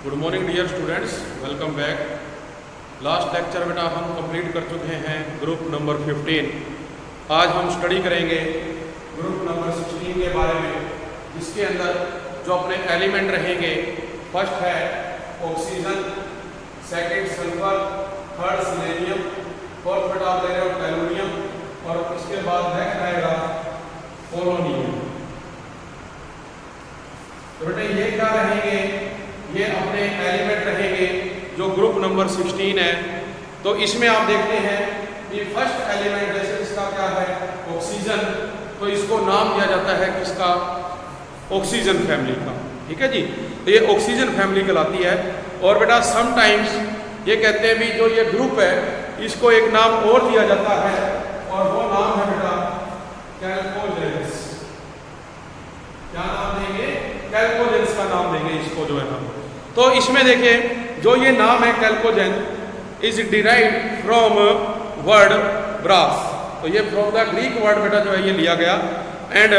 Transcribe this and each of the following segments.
Good morning dear students, welcome back. Last lecture बेटा हम complete कर चुके हैं ग्रुप नंबर 15। आज हम स्टडी करेंगे ग्रुप नंबर 16 के बारे में, जिसके अंदर जो अपने एलिमेंट रहेंगे, फर्स्ट है oxygen, second sulphur, third selenium, fourth बेटा आप ले रहे हो टेलुरियम, और इसके बाद नेक्स्ट आएगा पोलोनियम। तो बेटा ये क्या रहेंगे, ये अपने एलिमेंट रहेंगे जो ग्रुप नंबर 16 है। तो इसमें आप देखते हैं कि फर्स्ट एलिमेंट जैसे इसका क्या है ऑक्सीजन, तो इसको नाम दिया जाता है किसका, ऑक्सीजन फैमिली का। ठीक है जी, तो ये ऑक्सीजन फैमिली कहलाती है। और बेटा समटाइम्स ये कहते हैं भी जो ये ग्रुप है इसको एक नाम और दिया जाता है, और वो नाम है बेटा कैल्कोजेंस। क्या नाम देंगे, कैल्कोजेंस का नाम देंगे इसको जो है हम। तो इसमें देखिए जो ये नाम है chalcogen is derived from word brass. तो ये फ्रॉम द ग्रीक वर्ड बेटा जो है ये लिया गया, एंड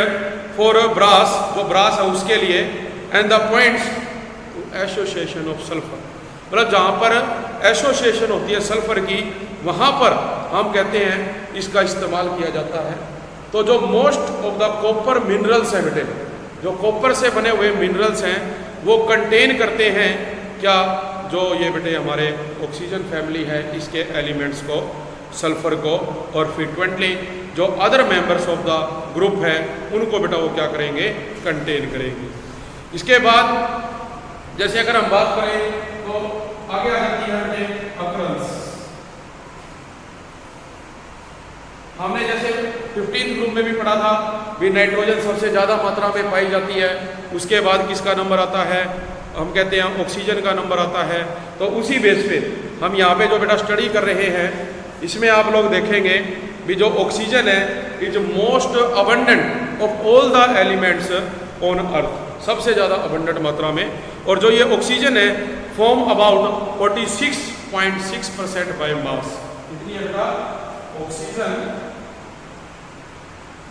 फॉर ब्रास, जो ब्रास है उसके लिए, and the points to association of sulphur. मतलब जहाँ पर एसोसिएशन होती है सल्फर की, वहाँ पर हम कहते हैं इसका इस्तेमाल किया जाता है। तो जो most of the copper minerals है बेटे, जो कॉपर से बने हुए मिनरल्स हैं वो कंटेन करते हैं क्या, जो ये बेटे हमारे ऑक्सीजन फैमिली है इसके एलिमेंट्स को, सल्फर को, और फ्रीक्वेंटली जो other members of the group है उनको बेटा वो क्या करेंगे, कंटेन करेंगे। इसके बाद जैसे अगर हम बात करें तो आगे आ जाती है बेटे अकरंस। हमने जैसे 15 ग्रुप में भी पढ़ा था भी नाइट्रोजन सबसे ज़्यादा मात्रा में पाई जाती है, उसके बाद किसका नंबर आता है, हम कहते हैं ऑक्सीजन का नंबर आता है। तो उसी बेस पे हम यहाँ पे जो बेटा स्टडी कर रहे हैं, इसमें आप लोग देखेंगे भी जो ऑक्सीजन है is most abundant of all the elements on earth, सबसे ज़्यादा अबंडेंट मात्रा में। और जो ये ऑक्सीजन है फॉर्म अबाउट 46.6% बाय मास। इतनी है बेटा oxygen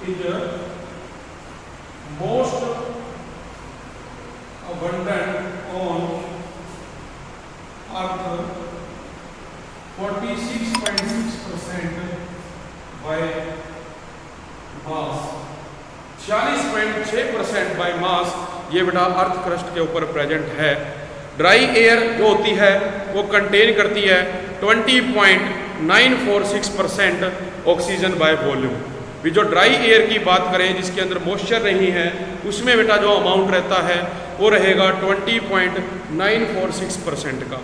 is most abundant on earth, 46.6% by mass, 46.6% by mass ये बेटा अर्थ क्रस्ट के ऊपर प्रेजेंट है। ड्राई एयर जो होती है वो कंटेन करती है 20.946% ऑक्सीजन बाय वॉल्यूम। भी जो ड्राई एयर की बात करें जिसके अंदर मॉइस्चर नहीं है, उसमें बेटा जो अमाउंट रहता है वो रहेगा 20.946% का।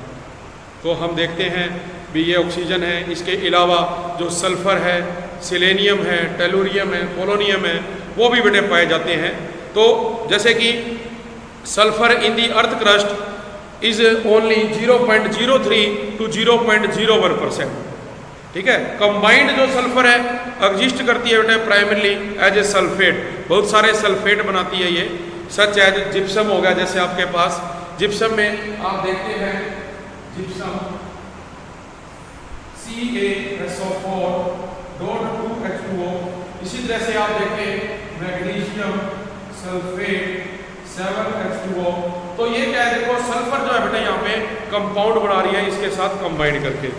तो हम देखते हैं भी ये ऑक्सीजन है, इसके अलावा जो सल्फर है, सिलेनियम है, टेलुरियम है, पोलोनियम है, वो भी बेटे पाए जाते हैं। तो जैसे कि sulphur in the earth crust is only 0.03 to 0.01%। ठीक है, कंबाइंड जो सल्फर है एग्जिस्ट करती है बेटा प्राइमरली एज ए सल्फेट, बहुत सारे सल्फेट बनाती है ये, सच एज जिप्सम हो गया। जैसे आपके पास जिप्सम में आप देखते हैं जिप्सम CaSO4.2H2O। इसी तरह से आप देखें मैग्नीशियम सल्फेट 7H2O। तो ये क्या है, देखो सल्फर जो है बेटा यहाँ पे कंपाउंड बना रही है इसके साथ कंबाइंड करके।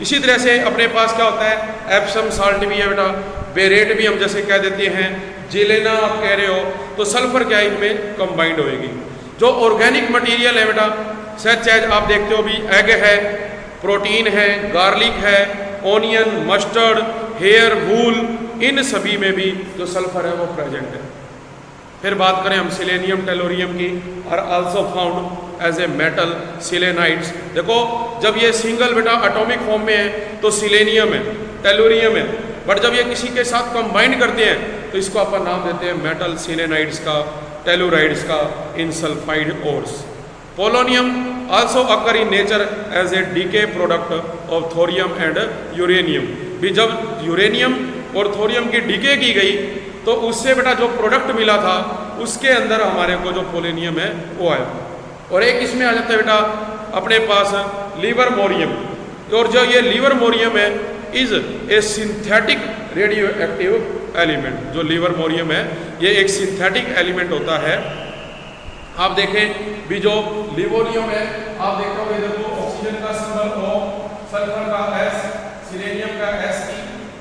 इसी तरह से अपने पास क्या होता है, एप्सम साल्ट भी है बेटा, बेरेट भी हम जैसे कह देते हैं, जिलेना आप कह रहे हो, तो सल्फर क्या इनमें कंबाइंड होएगी। जो ऑर्गेनिक मटेरियल है बेटा, सच एज आप देखते हो भी एग है, प्रोटीन है, गार्लिक है, ऑनियन, मस्टर्ड, हेयर, वूल, इन सभी में भी जो सल्फर है वो प्रेजेंट है। फिर बात करें हम सिलेनियम टेलोरियम की, और also found as a metal selenides. देखो जब ये सिंगल बेटा एटॉमिक फॉर्म में है तो सिलेनियम है, टेलुरियम है, बट जब ये किसी के साथ कंबाइंड करते हैं तो इसको अपन नाम देते हैं मेटल सिलेनाइड्स का, टेलुराइड्स का, in sulphide ores. Polonium also occur in nature as a decay product of thorium and uranium. भी जब यूरेनियम और थोरियम की डीके की गई तो उससे बेटा जो प्रोडक्ट मिला था उसके अंदर हमारे को जो पोलोनियम है वो आया। और एक इसमें आ जाता है बेटा अपने पास लीवर मोरियम, और जो ये लीवर मोरियम है is a synthetic radio active element. जो लीवर मोरियम है ये एक सिंथेटिक एलिमेंट होता है आप देखें भी जो लिवोनियम है, आप देखोगे देखो ऑक्सीजन का सिंबल O, सल्फर का S, सिलेनियम का SE,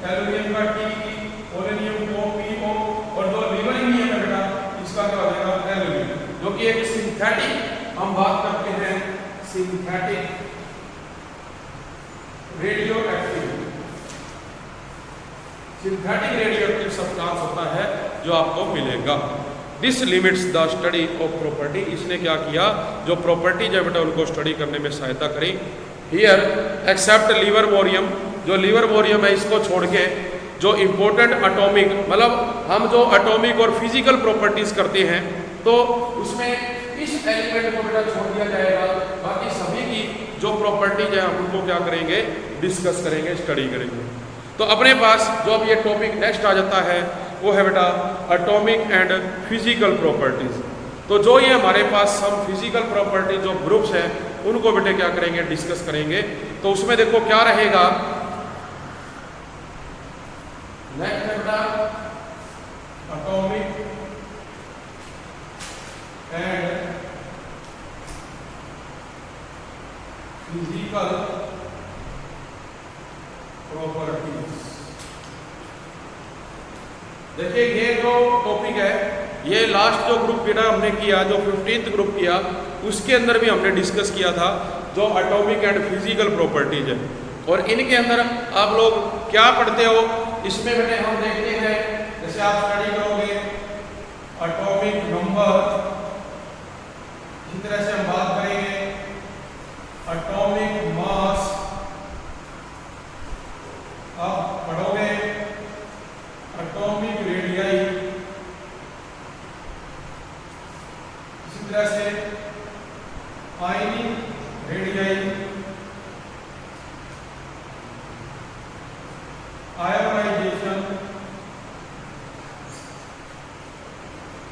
एल्यूमिनियम का TE, पोलोनियम को PO, और जो लिवोनियम है बेटा इसका क्या हो जाएगा एल्यूमिनियम, जो कि एक सिंथेटिक, हम बात करते हैं synthetic radio active, synthetic radio active substance होता है जो आपको मिलेगा। This limits the study of property, इसने क्या किया, जो प्रॉपर्टी है बेटा उनको स्टडी करने में सहायता करी। हियर एक्सेप्ट लिवरमोरियम, जो लिवरमोरियम है इसको छोड़ के जो इम्पोर्टेंट एटॉमिक, मतलब हम जो एटॉमिक और फिजिकल प्रॉपर्टीज करते हैं तो उसमें इस एलिमेंट को बेटा छोड़ दिया जाएगा, बाकी सभी की जो प्रॉपर्टीज है हम उनको क्या करेंगे, डिस्कस करेंगे, स्टडी करेंगे। तो अपने पास जो अब ये टॉपिक नेक्स्ट आ जाता है वो है बेटा एटॉमिक एंड फिजिकल प्रॉपर्टीज। तो जो ये हमारे पास सब फिजिकल प्रॉपर्टी जो ग्रुप्स हैं उनको बेटे क्या करेंगे, डिस्कस करेंगे। तो उसमें देखो क्या रहेगा, नेक्स्ट है बेटा एटॉमिक एंड फिजिकल प्रॉपर्टीज। देखिए ये जो टॉपिक है, ये लास्ट जो ग्रुप बेटा हमने किया, जो 15th ग्रुप किया, उसके अंदर भी हमने डिस्कस किया था जो एटॉमिक एंड फिजिकल प्रॉपर्टीज है। और इनके अंदर आप लोग क्या पढ़ते हो, इसमें बेटे हम देखते हैं, जैसे आप स्टडी करोगे एटॉमिक नंबर, इसी तरह से हम बात करेंगे एटॉमिक मास, आप पढ़ोगे एटॉमिक रेडियाई, इसी तरह से ionic radii, ionization,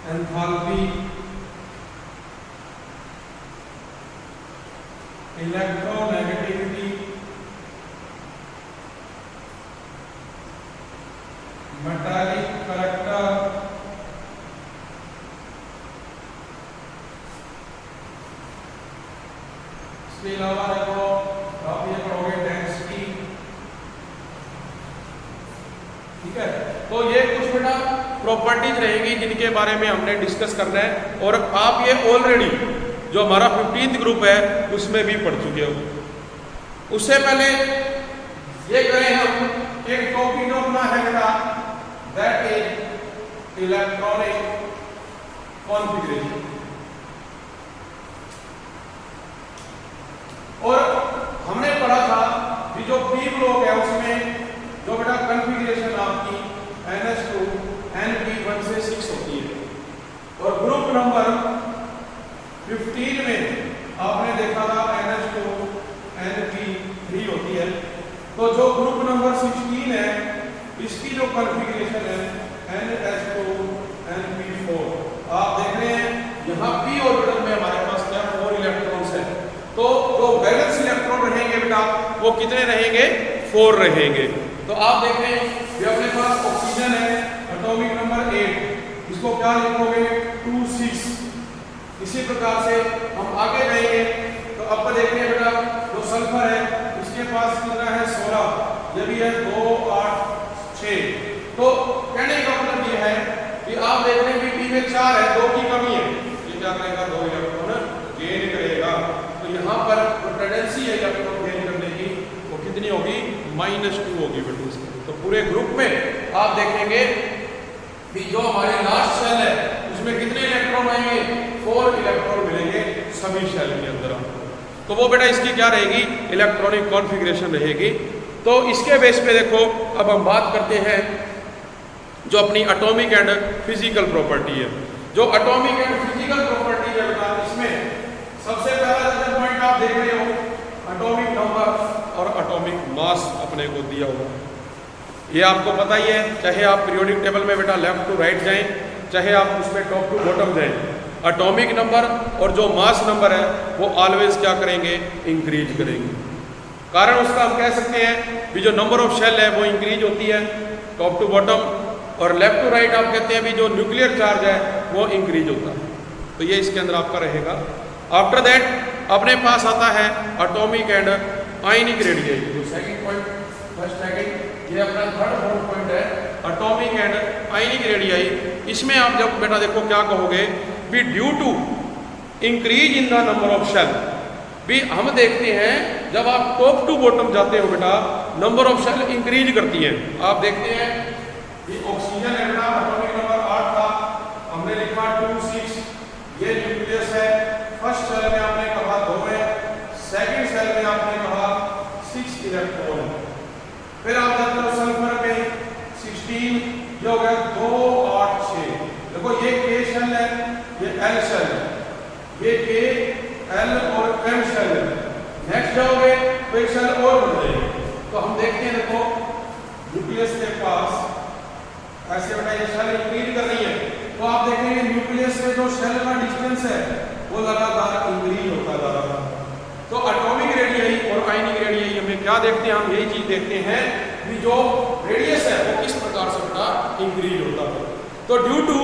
enthalpy, electronegativity, metallic character, इसके अलावा देखो आप ये पढ़ोगे डेंसिटी, ठीक है। तो ये कुछ बेटा प्रॉपर्टीज रहेंगी जिनके बारे में हमने डिस्कस करना है, और आप ये ऑलरेडी जो हमारा 15th ग्रुप है उसमें भी पढ़ चुके हो। उससे पहले ये करें हम एक टॉपिक अपना है बेटा, दैट इज इलेक्ट्रॉनिक कॉन्फ़िगरेशन। और हमने पढ़ा था कि जो पी ब्लॉक है उसमें जो बेटा कॉन्फ़िगरेशन आपकी NH2 NP1 से 6 होती है, और ग्रुप नंबर 15 में आपने देखा था NH2 NP3 होती है। तो जो ग्रुप नंबर 16 है इसकी जो कॉन्फ़िगरेशन है NH2 NP4, आप देख रहे हैं यहाँ p ऑर्बिटल में हमारे पास क्या 4 इलेक्ट्रॉन्स हैं। तो जो वैलेंस इलेक्ट्रॉन रहेंगे बेटा वो कितने रहेंगे, 4 रहेंगे। तो आप देख रहे हैं ये अपने पास ऑक्सीजन है एटॉमिक नंबर 8, इसको क्या लिखोगे 2 6। इसी प्रकार से हम आगे जाएंगे तो अब देखते हैं बेटा जो सल्फर है इसके पास कितना है 16, ये भी है 2 8 6। तो कहने का मतलब ये है कि आप देख रहे हैं कि P में 4 है, 2 की कमी है, ये क्या करेगा 2 इलेक्ट्रॉन गेन करेगा। तो यहाँ पर जो टेंडेंसी है इलेक्ट्रॉन गेन करने की वो कितनी होगी, -2 होगी बेटा इसकी। तो पूरे ग्रुप में आप देखेंगे कि जो हमारे लास्ट सेल है उसमें कितने इलेक्ट्रॉन आएंगे, 4 इलेक्ट्रॉन मिलेंगे सभी सेल के अंदर आपको। तो वो बेटा इसकी क्या रहेगी, इलेक्ट्रॉनिक कॉन्फ़िगरेशन रहेगी। तो इसके बेस पे देखो अब हम बात करते हैं जो अपनी एटॉमिक एंड फिजिकल प्रॉपर्टी है। जो एटॉमिक एंड फिजिकल प्रॉपर्टी है बेटा, इसमें सबसे पहला जो पॉइंट आप देख रहे हो एटॉमिक नंबर और एटॉमिक मास अपने को दिया हुआ है। ये आपको पता ही है, चाहे आप पीरियोडिक टेबल में बेटा लेफ्ट टू राइट जाएं, चाहे आप उसमें टॉप टू बॉटम जाएं, एटॉमिक नंबर और जो मास नंबर है वो ऑलवेज क्या करेंगे, इंक्रीज करेंगे। कारण उसका हम कह सकते हैं कि जो नंबर ऑफ शेल है वो इंक्रीज होती है टॉप टू बॉटम, और लेफ्ट टू राइट आप कहते हैं भी जो न्यूक्लियर चार्ज है वो इंक्रीज होता है। तो ये इसके अंदर आपका रहेगा। आफ्टर दैट अपने पास आता है एटॉमिक एंड आयनिक रेडियस। तो सेकंड पॉइंट, फर्स्ट सेकंड, ये अपना थर्ड फोर्थ पॉइंट है एटॉमिक एंड आयनिक रेडियस। इसमें आप जब बेटा देखो क्या कहोगे भी due to increase in the number of shell. भी हम देखते हैं जब आप टॉप टू बॉटम जाते हो बेटा नंबर ऑफ शेल इंक्रीज करती है। आप देखते हैं कि ऑक्सीजन है बेटा एटॉमिक नंबर 8 था, हमने लिखा 2 6, ये न्यूक्लियस है। फर्स्ट सेल में आपने कहा 2 है, सेकंड सेल में आपने कहा 6 इलेक्ट्रॉन है। फिर आप जाते हो सल्फर में 16, ये हो गया 2 8 6। देखो ये के शेल है, ये एल शेल है, ये के एल और एम शेल है। नेक्स्ट जाओगे तो एक शेल और बढ़ जाएगी। तो हम देखते हैं देखो न्यूक्लियस के पास ऐसे बेटा ये शेल इंक्रीज कर रही है, तो आप देखेंगे न्यूक्लियस से जो शेल का डिस्टेंस है वो लगातार इंक्रीज होता जा रहा है। तो एटॉमिक रेडियस और आयनिक रेडियस हमें क्या देखते हैं, हम यही चीज देखते हैं कि जो रेडियस है वो किस प्रकार से बेटा इंक्रीज होता है। तो due to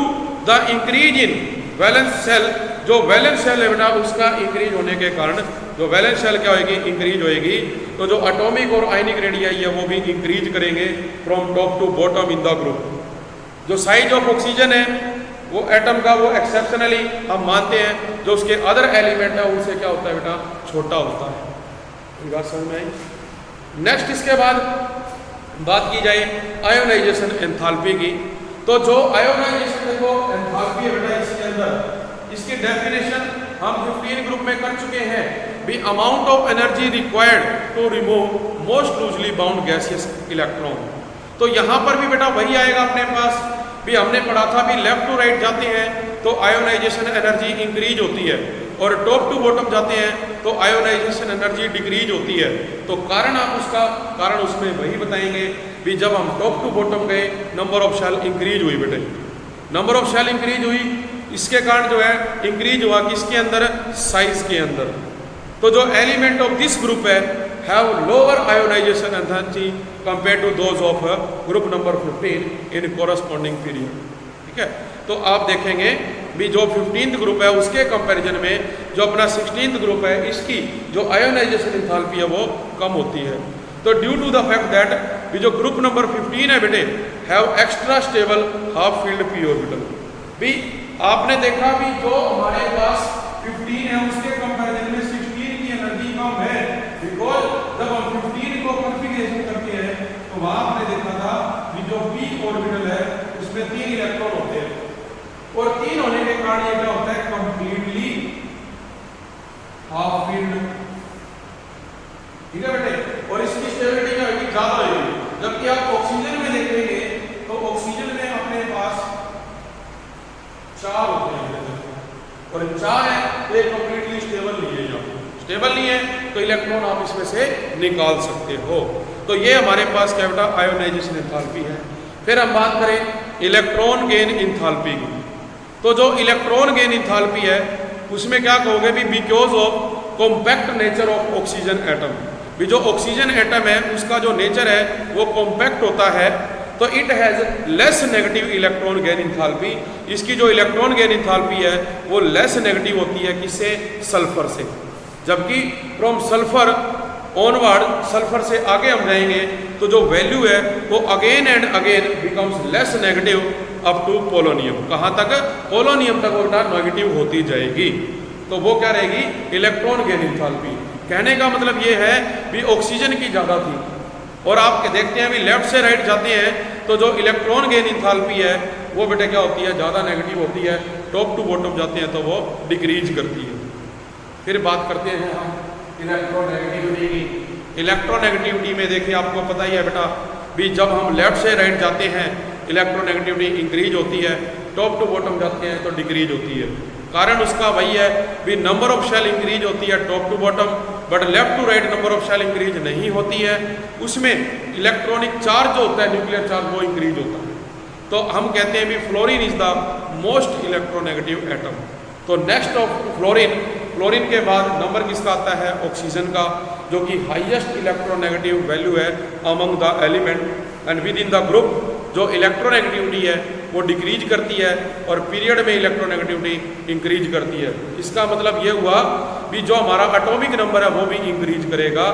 the increase in valence shell, जो वैलेंस सेल है बेटा उसका इंक्रीज होने के कारण जो वैलेंस सेल क्या होगी इंक्रीज होएगी, तो जो एटॉमिक और आयनिक रेडियस है वो भी इंक्रीज करेंगे from top to bottom in the group. जो साइज ऑफ ऑक्सीजन है वो एटम का वो एक्सेप्शनली हम मानते हैं, जो उसके अदर एलिमेंट है उनसे क्या होता है बेटा छोटा होता है। बात समझ में आई? नेक्स्ट इसके बाद बात की जाए आयोनाइजेशन एंथैल्पी की। तो जो आयोनाइजेशन देखो एंथैल्पी है बेटा इसके अंदर, इसकी डेफिनेशन हम 15 ग्रुप में कर चुके हैं। भी amount of energy required to remove most loosely bound gaseous electron. तो यहाँ पर भी बेटा वही आएगा अपने पास, भी हमने पढ़ा था भी लेफ्ट टू राइट जाते हैं तो आयोनाइजेशन एनर्जी इंक्रीज होती है, और टॉप टू बॉटम जाते हैं तो आयोनाइजेशन एनर्जी डिक्रीज होती है। तो कारण आप उसका कारण उसमें वही बताएंगे भी जब हम टॉप टू बॉटम गए नंबर ऑफ शेल इंक्रीज हुई बेटे, नंबर ऑफ शेल इंक्रीज हुई, इसके कारण जो है इंक्रीज हुआ किसके अंदर, साइज के अंदर। तो जो एलिमेंट ऑफ दिस ग्रुप है have lower ionization energy compare to those of group number 15 in corresponding period. ठीक है, तो आप देखेंगे भी जो 15th ग्रुप है उसके कंपैरिजन में जो अपना 16th ग्रुप है इसकी जो आयोनाइजेशन एंथैल्पी है वो कम होती है। तो due to the fact that भी जो ग्रुप नंबर 15 है बेटे have extra stable half filled p orbital. भी आपने देखा भी जो हमारे पास 15 है उसके कंपैरिजन में 16 की एनर्जी कम है, बिकॉज जब हम 15 को कॉन्फ़िगरेशन करते हैं तो वहां आपने देखा था कि जो पी ऑर्बिटल है उसमें 3 इलेक्ट्रॉन होते हैं, और 3 होने के कारण ये क्या होता है कंप्लीटली हाफ फील्ड। ठीक है बेटे, और इसकी स्टेबिलिटी क्या होगी ज्यादा होगी। जबकि आप ऑक्सीजन में देखेंगे तो ऑक्सीजन में अपने पास 4 होते हैं, और 4 है तो ये कंप्लीटली स्टेबल नहीं है। यहाँ स्टेबल नहीं है तो इलेक्ट्रॉन आप इसमें से निकाल सकते हो। तो ये हमारे पास क्या बेटा आयोनाइजेशन एंथैल्पी है। फिर हम बात करें इलेक्ट्रॉन गेन एंथैल्पी की। तो जो इलेक्ट्रॉन गेन एंथैल्पी है उसमें क्या कहोगे भी because of compact nature of oxygen atom. भी जो ऑक्सीजन एटम है उसका जो नेचर है वो कॉम्पैक्ट होता है, तो it has less negative electron gain enthalpy. इसकी जो इलेक्ट्रॉन गेन एंथैल्पी है वो लेस नेगेटिव होती है किससे, सल्फर से। जबकि फ्रॉम सल्फर ऑनवर्ड, सल्फर से आगे हम जाएंगे तो जो वैल्यू है वो again and again becomes less negative up to polonium. कहाँ तक, पोलोनियम तक वो नेगेटिव होती जाएगी। तो वो क्या रहेगी, इलेक्ट्रॉन गेन एंथैल्पी। कहने का मतलब ये है भी ऑक्सीजन की ज़्यादा थी, और आप देखते हैं भी लेफ्ट से राइट जाते हैं तो जो इलेक्ट्रॉन गेन एंथैल्पी है वो बेटे क्या होती है, ज़्यादा नेगेटिव होती है। टॉप टू बॉटम जाते हैं तो वो डिक्रीज करती है। फिर बात करते हैं हम इलेक्ट्रोनेगेटिविटी की। इलेक्ट्रोनेगेटिविटी में देखिए आपको पता ही है बेटा भी जब हम लेफ्ट से राइट जाते हैं इलेक्ट्रोनेगेटिविटी इंक्रीज होती है, टॉप टू बॉटम जाते हैं तो डिक्रीज होती है। कारण उसका वही है भी नंबर ऑफ शेल इंक्रीज होती है top to bottom, but left to right number of shell increase नहीं होती है। उसमें इलेक्ट्रॉनिक चार्ज जो होता है, न्यूक्लियर चार्ज, वो इंक्रीज होता है। तो हम कहते हैं भी fluorine is the most electronegative atom. तो नेक्स्ट ऑफ फ्लोरीन, फ्लोरीन के बाद नंबर किसका आता है, ऑक्सीजन का, जो कि हाईएस्ट इलेक्ट्रोनेगेटिव वैल्यू है among the element. And with in the group जो इलेक्ट्रोनेगेटिविटी है वो डिक्रीज करती है और पीरियड में इलेक्ट्रोनेगेटिविटी इंक्रीज करती है। इसका मतलब ये हुआ भी जो हमारा एटॉमिक नंबर है वो भी इंक्रीज करेगा।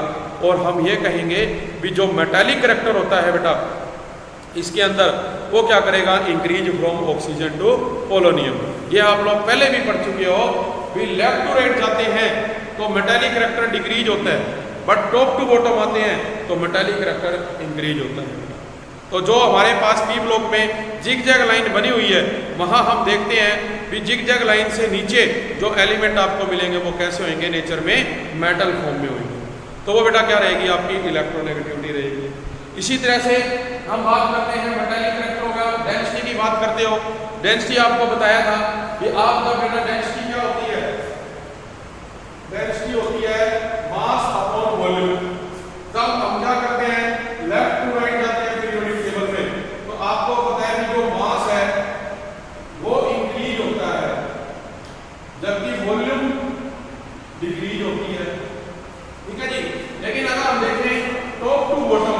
और हम ये कहेंगे भी जो मेटालिक करैक्टर होता है बेटा इसके अंदर वो क्या करेगा, increase from oxygen to polonium. ये आप लोग पहले भी पढ़ चुके हो भी लेफ्ट टू राइट जाते हैं तो मेटालिक करैक्टर डिक्रीज होता है, बट टॉप टू बॉटम आते हैं तो मेटालिक करैक्टर इंक्रीज होता है। तो जो हमारे पास पी ब्लॉक में जिग जैग लाइन बनी हुई है वहाँ हम देखते हैं भी जिग जैग लाइन से नीचे जो एलिमेंट आपको मिलेंगे वो कैसे होंगे, नेचर में मेटल फॉर्म में होंगे। तो वो बेटा क्या रहेगी, आपकी इलेक्ट्रोनेगेटिविटी रहेगी। इसी तरह से हम बात करते हैं मेटालिक करैक्टर होगा, डेंसिटी की बात करते हो। डेंसिटी आपको बताया था कि आपका बेटा डेंसिटी क्या होती है, डेंसिटी होती है मास अपॉन वॉल्यूम। तब हम क्या करते हैं, लेफ्ट टू राइट जाते हैं पीरियोडिक टेबल में, तो आपको पता है कि जो मास है वो इंक्रीज होता है जबकि वॉल्यूम डिक्रीज होती है। ठीक है जी। लेकिन अगर हम देखें टॉप टू बॉटम,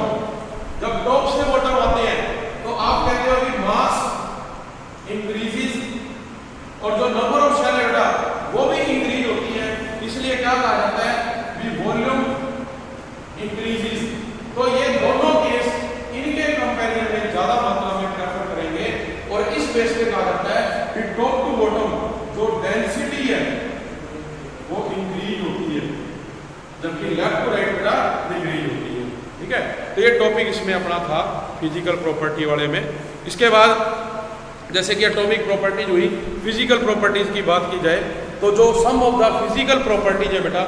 जब टॉप से बॉटम आते हैं तो आप कहते हो कि मास इंक्रीजेस और जो नंबर ऑफ शेल है बेटा वो भी इंक्रीज होती है। इसलिए क्या कहा जाता है कि वॉल्यूम इंक्रीजेस। तो ये दोनों केस इनके कंपैरिजन में ज्यादा मात्रा में प्रेफर करेंगे और इस बेस पे कहा जाता है कि टॉप टू बॉटम जो डेंसिटी है वो इंक्रीज होती है जबकि लेफ्ट टू राइट बेटा डिक्रीज होती है। ठीक है। तो ये टॉपिक इसमें अपना था फिजिकल प्रॉपर्टी वाले में। इसके बाद जैसे कि एटॉमिक प्रॉपर्टीज हुई, फिजिकल प्रॉपर्टीज की बात की जाए तो जो सम ऑफ द फिजिकल प्रॉपर्टीज है बेटा,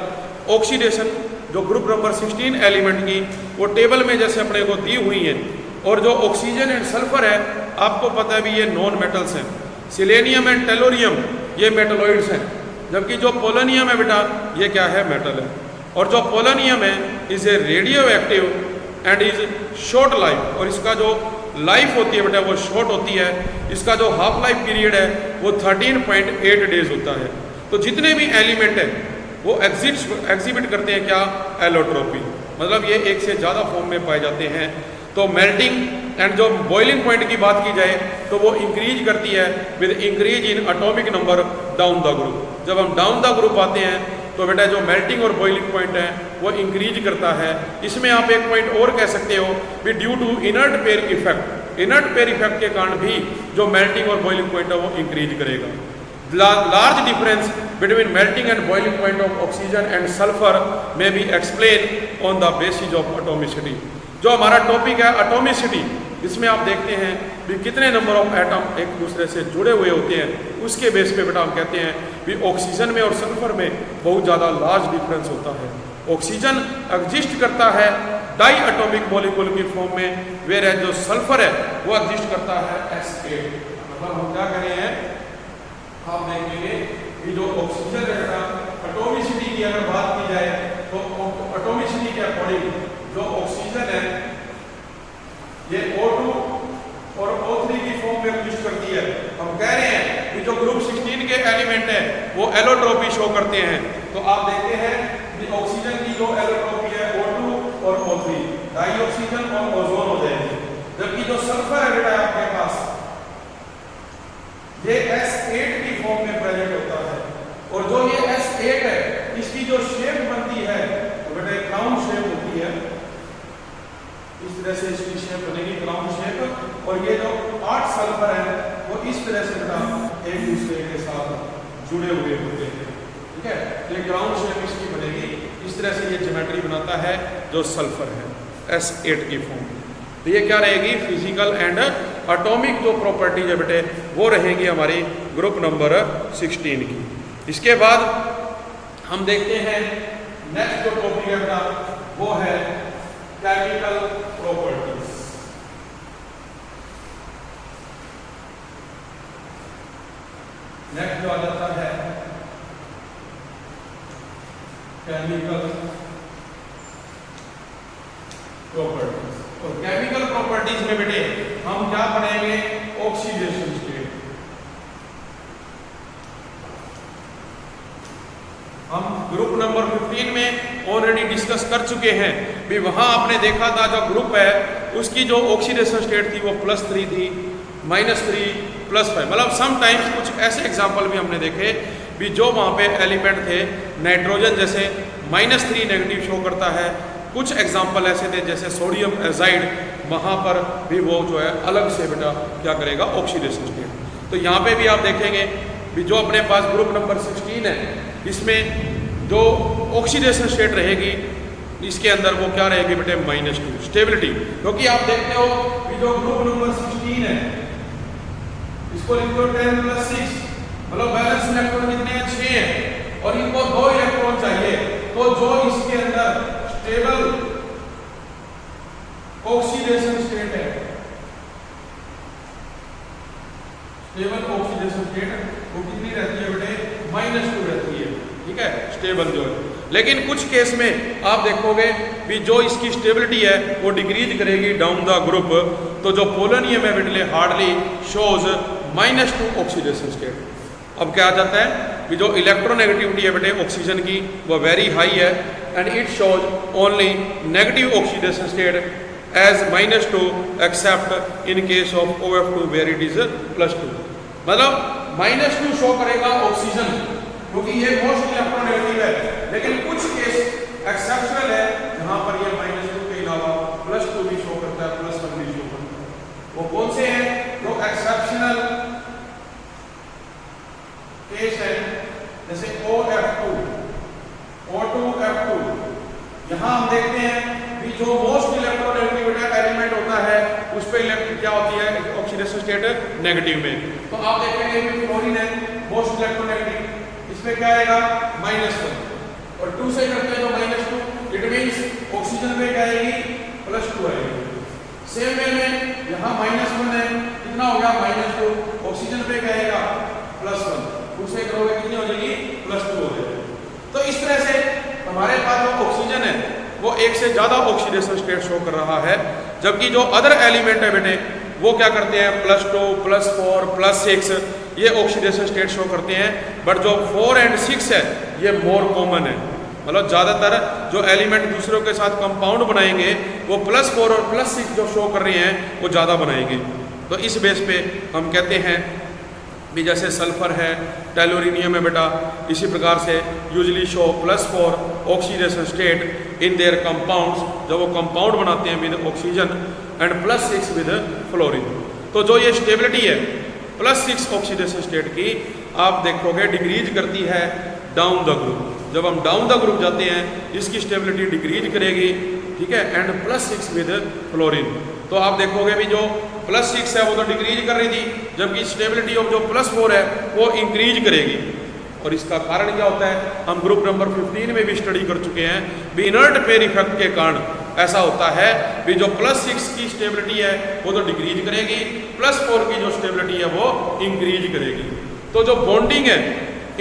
ऑक्सीडेशन जो ग्रुप नंबर 16 एलिमेंट की वो टेबल में जैसे अपने को दी हुई है। और जो ऑक्सीजन एंड सल्फर है आपको पता है भी ये नॉन मेटल्स हैं। सिलेनियम एंड टेलोरियम ये मेटलॉइड्स हैं, जबकि जो पोलोनियम है बेटा ये क्या है, मेटल है। और जो पोलोनियम है is a radio active and is short life, और इसका जो लाइफ होती है बेटा वो शॉर्ट होती है। इसका जो हाफ लाइफ पीरियड है वो 13.8 डेज होता है। तो जितने भी एलिमेंट है वो एग्जिबिट करते हैं क्या, एलोट्रोपी, मतलब ये एक से ज़्यादा फॉर्म में पाए जाते हैं। तो मेल्टिंग एंड जो बॉइलिंग पॉइंट की बात की जाए तो वो इंक्रीज करती है with increase in atomic number down the group. जब हम डाउन द ग्रुप आते हैं तो बेटा जो मेल्टिंग और बॉइलिंग पॉइंट है वो इंक्रीज करता है। इसमें आप एक पॉइंट और कह सकते हो भी due to inert pair effect, inert pair effect के कारण भी जो मेल्टिंग और बॉइलिंग पॉइंट है वो इंक्रीज करेगा। Large difference between melting and boiling point of oxygen and sulphur में be explain on the basis of atomicity. जो हमारा टॉपिक है एटोमिसिटी, इसमें आप देखते हैं भी कितने नंबर ऑफ एटम एक दूसरे से जुड़े हुए होते हैं, उसके बेस पे बेटा हम कहते हैं भी ऑक्सीजन में और सल्फर में बहुत ज़्यादा लार्ज डिफरेंस होता है। ऑक्सीजन एग्जिस्ट करता है डाई एटॉमिक मॉलिक्यूल की फॉर्म में, वेयर एज जो सल्फर है वो एग्जिस्ट करता है S8। मतलब हम क्या करें हैं, आप देखेंगे कि जो ऑक्सीजन है बेटा एटोमिसिटी की अगर बात की जाए तो एटोमिसिटी के अकॉर्डिंग जो ऑक्सीजन है ये O2 और O3 की फॉर्म में एग्जिस्ट करती है। हम कह रहे हैं कि जो ग्रुप 16 के एलिमेंट है वो एलोट्रोपी शो करते हैं। तो आप देखते हैं कि ऑक्सीजन की जो एलोट्रोपी है O2 और O3, डाई ऑक्सीजन और ओजोन हो जाएंगे। जबकि जो सल्फर है बेटा आपके पास ये S8 की फॉर्म में प्रेजेंट होता है। और जो ये S8 है इसकी जो शेप बनती है तो बेटा एक क्राउन शेप होती है, इस तरह से इसकी शेप बनेगी क्राउन शेप। और ये जो 8 सल्फर है वो इस तरह से बेटा एक दूसरे के साथ जुड़े हुए होते हैं। ठीक है, ये क्राउन शेप इसकी बनेगी, इस तरह से ये ज्योमेट्री बनाता है जो सल्फर है S8 की फॉर्म। तो ये क्या रहेगी, फिजिकल एंड एटॉमिक जो प्रॉपर्टीज है बेटे वो रहेगी हमारी ग्रुप नंबर 16 की। इसके बाद हम देखते हैं नेक्स्ट जो टॉपिक है बेटा वो है केमिकल प्रॉपर्टीज। नेक्स्ट जो आ जाता है केमिकल प्रॉपर्टीज। तो केमिकल प्रॉपर्टीज में बेटे हम क्या पढ़ेंगे, ऑक्सीडेशन स्टेट। हम ग्रुप नंबर 15 में ऑलरेडी डिस्कस कर चुके हैं भी वहां आपने देखा था जो ग्रुप है उसकी जो ऑक्सीडेशन स्टेट थी वो +3 थी, -3 +5, मतलब सम टाइम्स कुछ ऐसे एग्जाम्पल भी हमने देखे भी जो वहाँ पे एलिमेंट थे नाइट्रोजन जैसे -3 नेगेटिव शो करता है, कुछ एग्जाम्पल ऐसे थे जैसे सोडियम एजाइड, वहाँ पर भी वो जो है अलग से बेटा क्या करेगा ऑक्सीडेशन स्टेट। तो यहाँ पे भी आप देखेंगे भी जो अपने पास ग्रुप नंबर 16 है इसमें जो ऑक्सीडेशन स्टेट रहेगी इसके अंदर वो क्या रहेगी बेटे -2 स्टेबिलिटी, क्योंकि आप देखते हो कि जो ग्रुप नंबर 16 है इसको लिख दो 10 + 6, मतलब बैलेंस इलेक्ट्रॉन कितने हैं 6 हैं और इनको 2 इलेक्ट्रॉन चाहिए, तो जो इसके अंदर स्टेबल ऑक्सीडेशन स्टेट है, स्टेबल ऑक्सीडेशन स्टेट वो कितनी रहती है बेटे -2 रहती है, ठीक है स्टेबल जो है। लेकिन कुछ केस में आप देखोगे भी जो इसकी स्टेबिलिटी है वो डिक्रीज करेगी डाउन द ग्रुप, तो जो पोलोनियम है बेटे हार्डली शोज -2 ऑक्सीडेशन स्टेट। अब क्या आ जाता है कि जो इलेक्ट्रोनेगेटिविटी है बेटे ऑक्सीजन की वो वेरी हाई है and it shows only negative oxidation state as -2 except in case of OF2 where it is +2, मतलब -2 शो करेगा ऑक्सीजन क्योंकि ये मोस्ट इलेक्ट्रोनेगेटिव है, लेकिन कुछ केस एक्सेप्शनल है जहां पर ये -2 के अलावा +2 भी शो करता है, +1 भी शो करता है। वो कौन से हैं जो एक्सेप्शनल केस है, जैसे OF2, O2F2, यहां हम देखते हैं कि जो मोस्ट इलेक्ट्रोनेगेटिव एलिमेंट होता है उस पे क्या होती है ऑक्सीडेशन स्टेट नेगेटिव में। तो आप देखेंगे कि फ्लोरीन है मोस्ट इलेक्ट्रोनेगेटिव, इसमें क्या आएगा -1 और 2 से करते हैं तो -2, इट मींस ऑक्सीजन पे क्या आएगी +2 आएगी। सेम वे में यहाँ -1 है, कितना हो गया -2, ऑक्सीजन पे क्या आएगा +1, 2 से करोगे कितनी हो जाएगी +2 हो जाएगी। तो इस तरह से हमारे पास जो ऑक्सीजन है वो एक से ज़्यादा ऑक्सीडेशन स्टेट शो कर रहा है, जबकि जो अदर एलिमेंट है बेटे वो क्या करते हैं +2, +4, +6 ये ऑक्सीडेशन स्टेट शो करते हैं, बट जो 4 और 6 है ये मोर कॉमन है, मतलब ज़्यादातर जो एलिमेंट दूसरों के साथ कंपाउंड बनाएंगे वो +4 और +6 जो शो कर रहे हैं वो ज़्यादा बनाएंगे। तो इस बेस पे हम कहते हैं भी जैसे सल्फर है, टेलोरिनियम है बेटा, इसी प्रकार से usually show +4 oxidation state in their compounds, जब वो कंपाउंड बनाते हैं with oxygen, and +6 with fluorine. तो जो ये स्टेबिलिटी है +6 ऑक्सीडेशन स्टेट की आप देखोगे डिक्रीज करती है डाउन द ग्रुप। जब हम डाउन द ग्रुप जाते हैं इसकी स्टेबिलिटी डिक्रीज करेगी, ठीक है, एंड +6 विद फ्लोरीन। तो आप देखोगे भी जो +6 है वो तो डिक्रीज कर रही थी, जबकि स्टेबिलिटी ऑफ जो +4 है वो इंक्रीज करेगी। और इसका कारण क्या होता है हम ग्रुप नंबर 15 में भी स्टडी कर चुके हैं, भी इनर्ट पेयर इफेक्ट के कारण ऐसा होता है भी जो +6 की स्टेबिलिटी है वो तो डिक्रीज करेगी, +4 की जो स्टेबिलिटी है वो इंक्रीज करेगी। तो जो बॉन्डिंग है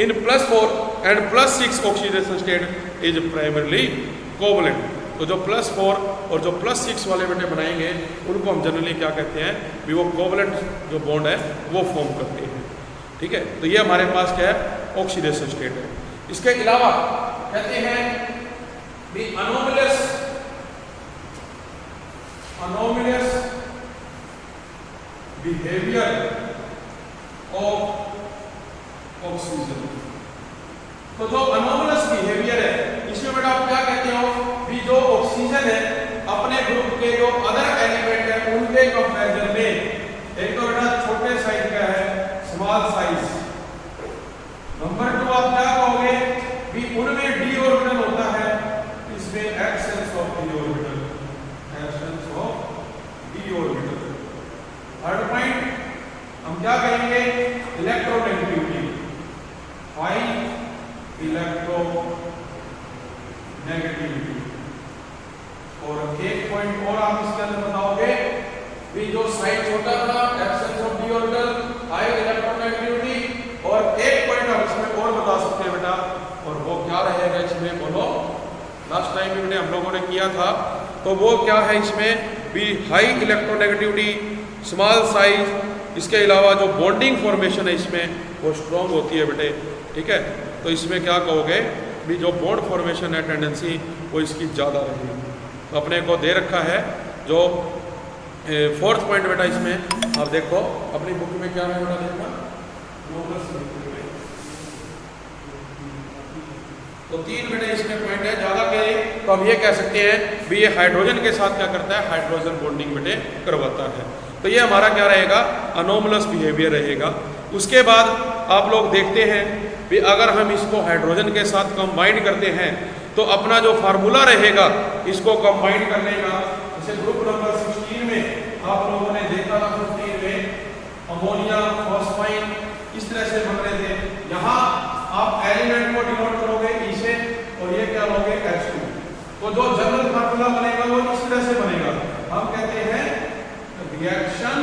इन +4 and +6 oxidation state is primarily covalent. तो जो +4 और जो +6 वाले बेटे बनाएंगे उनको हम जनरली क्या कहते हैं भी वो कोवलेंट जो बॉन्ड है वो फॉर्म करते हैं, ठीक है। तो ये हमारे पास क्या है ऑक्सीडेशन स्टेट है। इसके अलावा कहते हैं भी अनोमलियस बिहेवियर ऑफ ऑक्सीजन। तो जो अनोमलियस बिहेवियर है इसमें बेटा आप क्या कहते हो भी जो ऑक्सीजन है अपने ग्रुप के जो अदर एलिमेंट है उनके कंपैरिजन में एक तो बेटा छोटे साइज का है, स्मॉल साइज। नंबर 2 आप क्या कहोगे भी उनमें डी ऑर्बिटल होता है, इसमें absence of D orbital, absence of D orbital. Third point हम क्या कहेंगे इलेक्ट्रोनेगेटिविटी, हाई इलेक्ट्रोनेगेटिविटी। और एक पॉइंट और आप इसके अंदर बताओगे भी जो साइज छोटा था absence of D orbital, high electronegativity, और एक पॉइंट हम इसमें और बता सकते हैं बेटा, और वो क्या रहेगा इसमें बोलो, लास्ट टाइम भी हम लोगों ने किया था, तो वो क्या है इसमें भी हाई इलेक्ट्रोनेगेटिविटी, स्मॉल साइज, इसके अलावा जो बॉन्डिंग फॉर्मेशन है इसमें वो स्ट्रॉन्ग होती है बेटे, ठीक है। तो इसमें क्या कहोगे भी जो बॉन्ड फॉर्मेशन है टेंडेंसी वो इसकी ज़्यादा रहेगी। तो अपने को दे रखा है जो फोर्थ पॉइंट बेटा इसमें आप देखो अपनी बुक में क्या है बेटा, देखना तो 3 बेटे इसमें पॉइंट है, ज़्यादा कहें तो हम ये कह सकते हैं भी ये हाइड्रोजन के साथ क्या करता है, हाइड्रोजन बॉन्डिंग बेटे करवाता है। तो ये हमारा क्या रहेगा, अनोमलस बिहेवियर रहेगा। उसके बाद आप लोग देखते हैं भी अगर हम इसको हाइड्रोजन के साथ कंबाइन करते हैं तो अपना जो फार्मूला रहेगा इसको कंबाइन करने का, जैसे ग्रुप नंबर 16 में आप लोगों ने देखा था 15 में अमोनिया फॉस्फाइन इस तरह से बन रहे थे। यहाँ आप एलिमेंट को डिनोट करोगे ई से और ये क्या लोगे H2। तो जो जनरल फार्मूला बनेगा वो इस तरह से बनेगा, हम कहते हैं रिएक्शन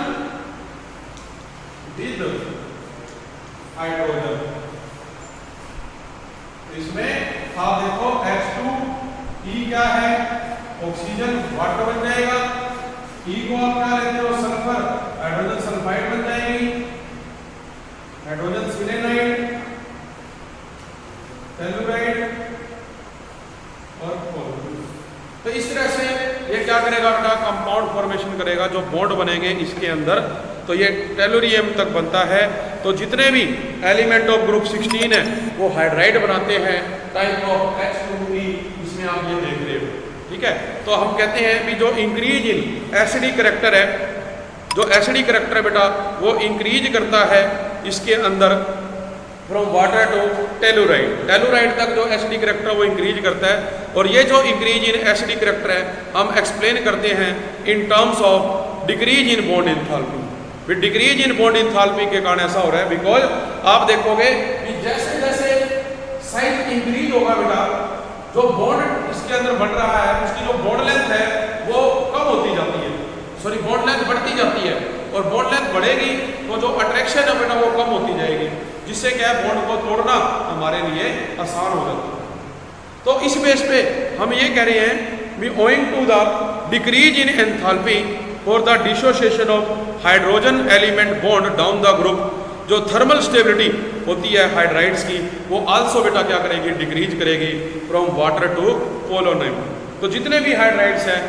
विद हाइड्रोजन। इसमें आप देखो H2 E क्या है, ऑक्सीजन वाटर बन जाएगा, E को आप क्या लेते हो सल्फर, हाइड्रोजन सल्फाइड बन जाएगी, हाइड्रोजन सिलेनाइड, टेलुराइड और क्लोरीन। तो इस तरह से ये क्या करेगा बेटा, कंपाउंड फॉर्मेशन करेगा, जो बॉन्ड बनेंगे इसके अंदर। तो ये टेलुरियम तक बनता है। तो जितने भी एलिमेंट ऑफ ग्रुप 16 है वो हाइड्राइड बनाते हैं टाइप ऑफ H2E, इसमें आप ये देख रहे हो, ठीक है। तो हम कहते हैं कि जो इंक्रीज इन एसिडिक करैक्टर है, जो एसिडिक करैक्टर है बेटा वो इंक्रीज करता है इसके अंदर from water to telluride, telluride तक जो एसिडिक करैक्टर वो इंक्रीज करता है। और ये जो इंक्रीज इन एसिडिक करैक्टर है हम एक्सप्लेन करते हैं in terms of decrease in bond enthalpy. फिर डिक्रीज इन बॉन्ड एंथैल्पी के कारण ऐसा हो रहा है बिकॉज आप देखोगे कि जैसे जैसे साइज इंक्रीज होगा बेटा, जो बॉन्ड इसके अंदर बन रहा है उसकी जो बॉन्ड लेंथ है वो कम होती जाती है, सॉरी बॉन्ड लेंथ बढ़ती जाती है। और बॉन्ड लेंथ बढ़ेगी तो जो अट्रैक्शन है बेटा वो कम होती जाएगी, जिससे क्या है बॉन्ड को तोड़ना हमारे लिए आसान हो जाता है। तो इस बेस पे हम ये कह रहे हैं भी owing to the decrease in enthalpy for the dissociation of hydrogen element bond down the group, जो थर्मल स्टेबिलिटी होती है हाइड्राइड्स की वो आल्सो बेटा क्या करेगी, डिक्रीज करेगी फ्रॉम वाटर टू पोलोनियम। तो जितने भी हाइड्राइड्स हैं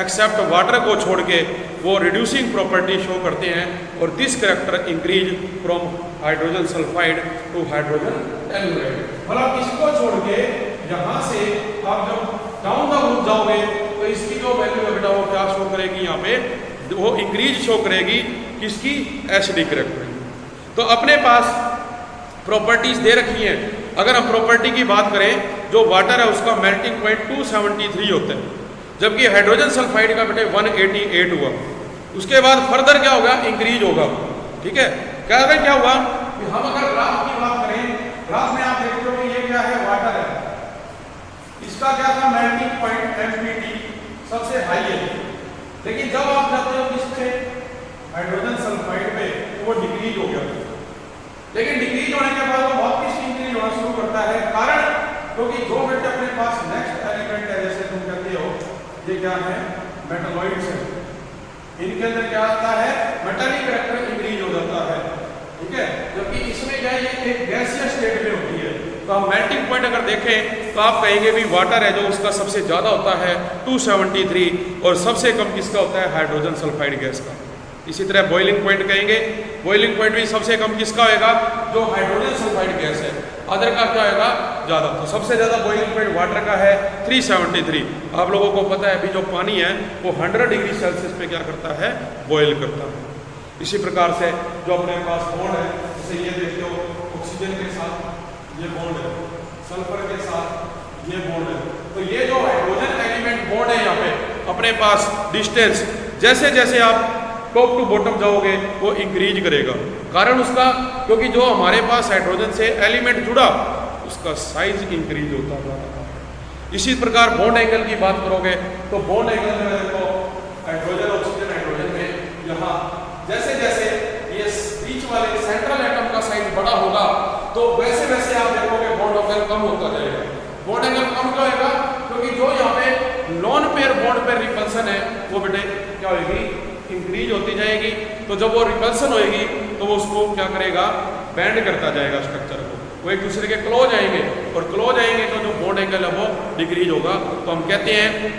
एक्सेप्ट वाटर को छोड़ के वो रिड्यूसिंग प्रॉपर्टी शो करते हैं। और this character increase from hydrogen sulphide to hydrogen telluride. मतलब इसको छोड़ के यहाँ से आप जब डाउन द ग्रुप जाओगे तो इसकी जो वैल्यू है बेटा वो क्या शो करेगी, यहाँ पे वो इंक्रीज शो करेगी किसकी, एसिडिक करैक्टर। तो अपने पास प्रॉपर्टीज दे रखी हैं। अगर हम प्रॉपर्टी की बात करें, जो वाटर है उसका मेल्टिंग पॉइंट 273 होता है, जबकि हाइड्रोजन सल्फाइड का बेटे 188 हुआ। उसके बाद फर्दर क्या होगा, इंक्रीज होगा, ठीक है। क्या हुआ कि हम अगर ग्राफ की बात करें, ग्राफ में आप देखते हो कि ये क्या है, वाटर है, इसका क्या था मेल्टिंग पॉइंट MPT सबसे हाई है। लेकिन जब आप जाते हो किस पे, हाइड्रोजन सल्फाइड पे, तो वो डिक्रीज हो गया। लेकिन डिक्रीज होने के बाद वो वापस इंक्रीज होना शुरू करता है, कारण क्योंकि जो बेटे अपने पास नेक्स्ट एलिमेंट है, जैसे तुम कहते हो ये क्या है, मेटालॉइड्स है, इनके अंदर क्या आता है, मेटालिक करैक्टर इंक्रीज हो जाता है, ठीक है। जबकि इसमें क्या है, ये एक गैसियस स्टेट में होती है। तो हम मेल्टिंग पॉइंट अगर देखें तो आप कहेंगे भी वाटर है जो उसका सबसे ज़्यादा होता है 273, और सबसे कम किसका होता है, हाइड्रोजन सल्फाइड गैस का। इसी तरह बॉइलिंग पॉइंट कहेंगे, बॉइलिंग पॉइंट भी सबसे कम किसका होगा, जो हाइड्रोजन सल्फाइड गैस है, अदर का क्या होगा ज़्यादा। तो सबसे ज़्यादा बॉइलिंग पॉइंट वाटर का है 373। आप लोगों को पता है अभी जो पानी है वो 100 डिग्री सेल्सियस पे क्या करता है, बॉयल करता है। इसी प्रकार से जो अपने पास बॉन्ड है, जैसे ये देखते हो ऑक्सीजन के साथ ये बॉन्ड है, सल्फर के साथ ये बॉन्ड है। तो ये जो हाइड्रोजन एलिमेंट बॉन्ड है यहाँ पे अपने पास डिस्टेंस जैसे जैसे आप टॉप टू बॉटम जाओगे वो इंक्रीज करेगा। कारण उसका, क्योंकि जो हमारे पास हाइड्रोजन से एलिमेंट जुड़ा उसका साइज इंक्रीज होता जा रहा है। इसी प्रकार बॉन्ड एंगल की बात करोगे तो बॉन्ड एंगल में देखो हाइड्रोजन ऑक्सीजन में यहाँ जैसे जैसे ये बीच वाले सेंट्रल एटम का साइज बड़ा होगा तो वैसे वैसे आप देखोगे बॉन्ड एंगल कम होता जाएगा। बॉन्ड एंगल कम क्यों होगा, क्योंकि जो यहाँ पे lone pair bond pair repulsion है वो बेटे क्या होगी, इंक्रीज होती जाएगी। तो जब वो रिपल्सन होएगी तो वो उसको क्या करेगा, बैंड करता जाएगा स्ट्रक्चर को, वो एक दूसरे के क्लोज आएंगे, और क्लोज आएंगे तो जो बॉन्ड एंगल है वो डिक्रीज होगा। तो हम कहते हैं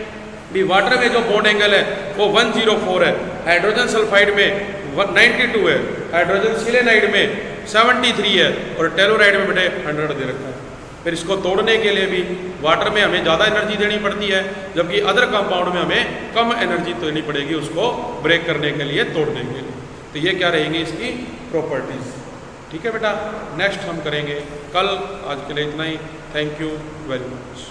भी वाटर में जो बॉन्ड एंगल है वो 104 है, हाइड्रोजन सल्फाइड में 92 है, हाइड्रोजन सिलेनाइड में 73 है और टेलोराइड में बेटे 100 दे रखा है। फिर इसको तोड़ने के लिए भी वाटर में हमें ज़्यादा एनर्जी देनी पड़ती है, जबकि अदर कंपाउंड में हमें कम एनर्जी देनी पड़ेगी उसको ब्रेक करने के लिए, तोड़ने के लिए। तो ये क्या रहेंगी इसकी प्रॉपर्टीज़। ठीक है बेटा, नेक्स्ट हम करेंगे कल। आज के लिए इतना ही। Thank you very much.